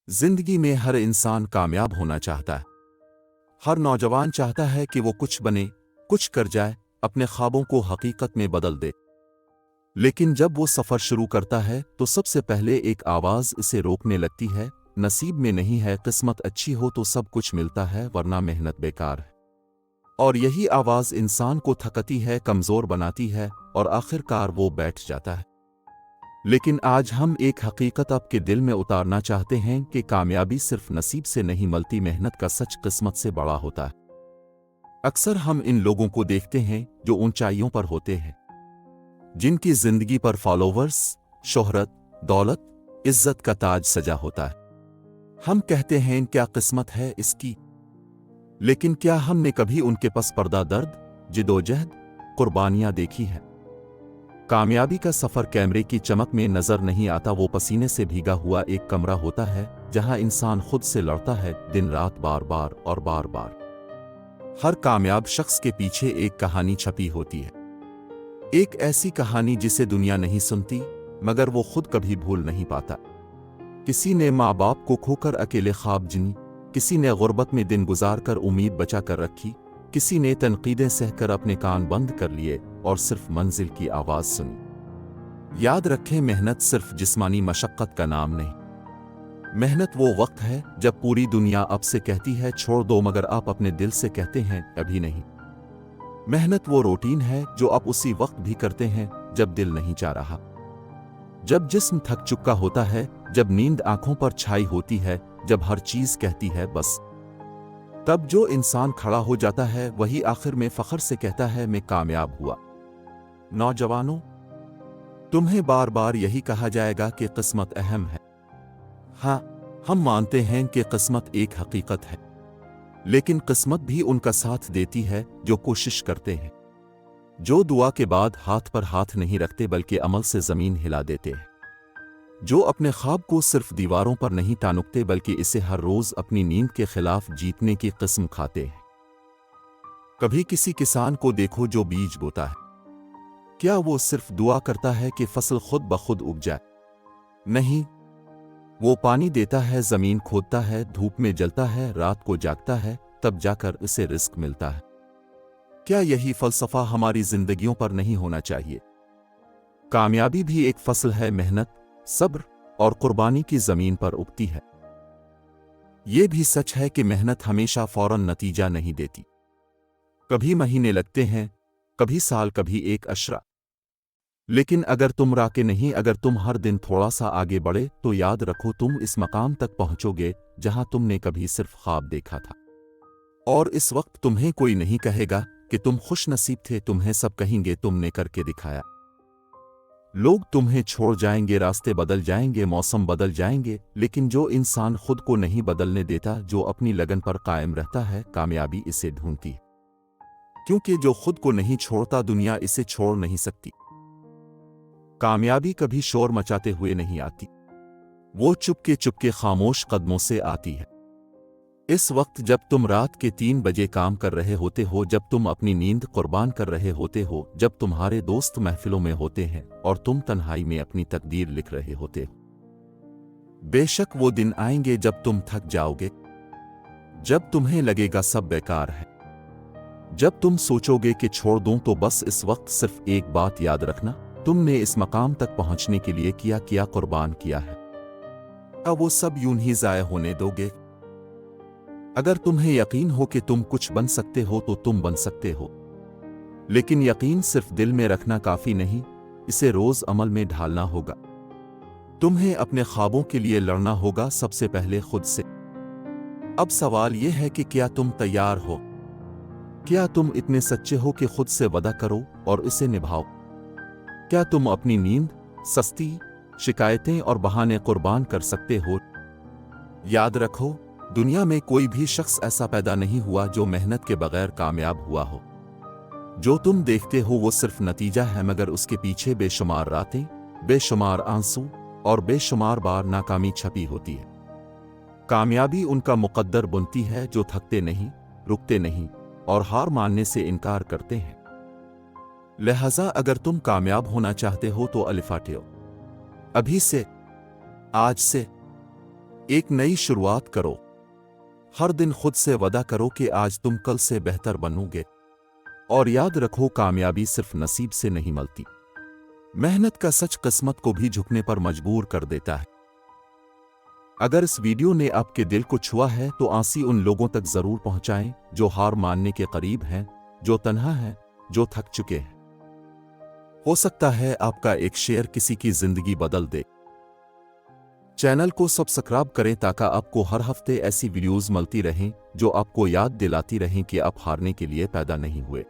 जिंदगी में हर इंसान कामयाब होना चाहता है। हर नौजवान चाहता है कि वो कुछ बने, कुछ कर जाए, अपने ख्वाबों को हकीकत में बदल दे। लेकिन जब वो सफर शुरू करता है तो सबसे पहले एक आवाज इसे रोकने लगती है, नसीब में नहीं है, किस्मत अच्छी हो तो सब कुछ मिलता है, वरना मेहनत बेकार है। और यही आवाज इंसान को थकती है, कमजोर बनाती है और आखिरकार वो बैठ जाता है। लेकिन आज हम एक हकीकत आपके दिल में उतारना चाहते हैं कि कामयाबी सिर्फ नसीब से नहीं मिलती, मेहनत का सच किस्मत से बड़ा होता है। अक्सर हम इन लोगों को देखते हैं जो ऊंचाइयों पर होते हैं, जिनकी जिंदगी पर फॉलोवर्स, शोहरत, दौलत, इज्जत का ताज सजा होता है। हम कहते हैं क्या किस्मत है इसकी, लेकिन क्या हमने कभी उनके पस पर्दा दर्द, जिदोजहद, कुर्बानियां देखी हैं? कामयाबी का सफर कैमरे की चमक में नजर नहीं आता, वो पसीने से भीगा हुआ एक कमरा होता है जहां इंसान खुद से लड़ता है, दिन रात, बार बार और बार बार। हर कामयाब शख्स के पीछे एक कहानी छपी होती है, एक ऐसी कहानी जिसे दुनिया नहीं सुनती मगर वो खुद कभी भूल नहीं पाता। किसी ने माँ बाप को खोकर अकेले ख्वाब जिनी, किसी ने गुर्बत में दिन गुजार कर उम्मीद बचा कर रखी, किसी ने तनकीदें सहकर अपने कान बंद कर लिए और सिर्फ मंजिल की आवाज सुनी। याद रखें, मेहनत सिर्फ जिस्मानी मशक्कत का नाम नहीं। मेहनत वो वक्त है जब पूरी दुनिया अब से कहती है छोड़ दो, मगर आप अपने दिल से कहते हैं अभी नहीं। मेहनत वो रूटीन है जो आप उसी वक्त भी करते हैं जब दिल नहीं चाह रहा, जब जिस्म थक चुका होता है, जब नींद आंखों पर छाई होती है, जब हर चीज कहती है बस। तब जो इंसान खड़ा हो जाता है वही आखिर में फख्र से कहता है मैं कामयाब हुआ। नौजवानों, तुम्हें बार बार यही कहा जाएगा कि किस्मत अहम है। हाँ, हम मानते हैं कि किस्मत एक हकीकत है, लेकिन किस्मत भी उनका साथ देती है जो कोशिश करते हैं, जो दुआ के बाद हाथ पर हाथ नहीं रखते बल्कि अमल से जमीन हिला देते हैं, जो अपने ख्वाब को सिर्फ दीवारों पर नहीं तानुकते बल्कि इसे हर रोज अपनी नींद के खिलाफ जीतने की कसम खाते हैं। कभी किसी किसान को देखो जो बीज बोता है, क्या वो सिर्फ दुआ करता है कि फसल खुद ब खुद उग जाए? नहीं, वो पानी देता है, जमीन खोदता है, धूप में जलता है, रात को जागता है, तब जाकर उसे रिस्क मिलता है। क्या यही फलसफा हमारी जिंदगियों पर नहीं होना चाहिए? कामयाबी भी एक फसल है, मेहनत, सब्र और कुर्बानी की जमीन पर उगती है। ये भी सच है कि मेहनत हमेशा फौरन नतीजा नहीं देती। कभी महीने लगते हैं, कभी साल, कभी एक अशरा। लेकिन अगर तुम राके नहीं, अगर तुम हर दिन थोड़ा सा आगे बढ़े तो याद रखो तुम इस मकाम तक पहुंचोगे जहां तुमने कभी सिर्फ ख्वाब देखा था। और इस वक्त तुम्हें कोई नहीं कहेगा कि तुम खुश नसीब थे, तुम्हें सब कहेंगे तुमने करके दिखाया। लोग तुम्हें छोड़ जाएंगे, रास्ते बदल जाएंगे, मौसम बदल जाएंगे, लेकिन जो इंसान खुद को नहीं बदलने देता, जो अपनी लगन पर कायम रहता है, कामयाबी इसे ढूंढती है। क्योंकि जो खुद को नहीं छोड़ता, दुनिया इसे छोड़ नहीं सकती। कामयाबी कभी शोर मचाते हुए नहीं आती, वो चुपके चुपके खामोश कदमों से आती है। इस वक्त जब तुम रात के 3 बजे काम कर रहे होते हो, जब तुम अपनी नींद कुर्बान कर रहे होते हो, जब तुम्हारे दोस्त महफिलों में होते हैं और तुम तन्हाई में अपनी तकदीर लिख रहे होते हो। बेशक वो दिन आएंगे जब तुम थक जाओगे, जब तुम्हें लगेगा सब बेकार है, जब तुम सोचोगे कि छोड़ दूं, तो बस इस वक्त सिर्फ एक बात याद रखना, तुमने इस मकाम तक पहुंचने के लिए किया क्या कुर्बान किया है। अब वो सब यूं ही जाया होने दोगे? अगर तुम्हें यकीन हो कि तुम कुछ बन सकते हो तो तुम बन सकते हो, लेकिन यकीन सिर्फ दिल में रखना काफी नहीं, इसे रोज अमल में ढालना होगा। तुम्हें अपने ख्वाबों के लिए लड़ना होगा, सबसे पहले खुद से। अब सवाल यह है कि क्या तुम तैयार हो? क्या तुम इतने सच्चे हो कि खुद से वादा करो और इसे निभाओ? क्या तुम अपनी नींद, सस्ती, शिकायतें और बहाने कुर्बान कर सकते हो? याद रखो, दुनिया में कोई भी शख्स ऐसा पैदा नहीं हुआ जो मेहनत के बगैर कामयाब हुआ हो। जो तुम देखते हो वो सिर्फ नतीजा है, मगर उसके पीछे बेशुमार रातें, बेशुमार आंसू और बेशुमार बार नाकामी छपी होती है। कामयाबी उनका मुकद्दर बुनती है जो थकते नहीं, रुकते नहीं और हार मानने से इनकार करते हैं। लिहाजा अगर तुम कामयाब होना चाहते हो तो अलिफाटियो, अभी से, आज से। एक नई शुरुआत करो। हर दिन खुद से वादा करो कि आज तुम कल से बेहतर बनोगे। और याद रखो, कामयाबी सिर्फ नसीब से नहीं मिलती। मेहनत का सच किस्मत को भी झुकने पर मजबूर कर देता है। अगर इस वीडियो ने आपके दिल को छुआ है तो आंसी उन लोगों तक जरूर पहुंचाएं जो हार मानने के करीब हैं, जो तन्हा हैं, जो थक चुके हैं। हो सकता है आपका एक शेयर किसी की जिंदगी बदल दे। चैनल को सब्सक्राइब करें ताकि आपको हर हफ्ते ऐसी वीडियोस मिलती रहें जो आपको याद दिलाती रहें कि आप हारने के लिए पैदा नहीं हुए।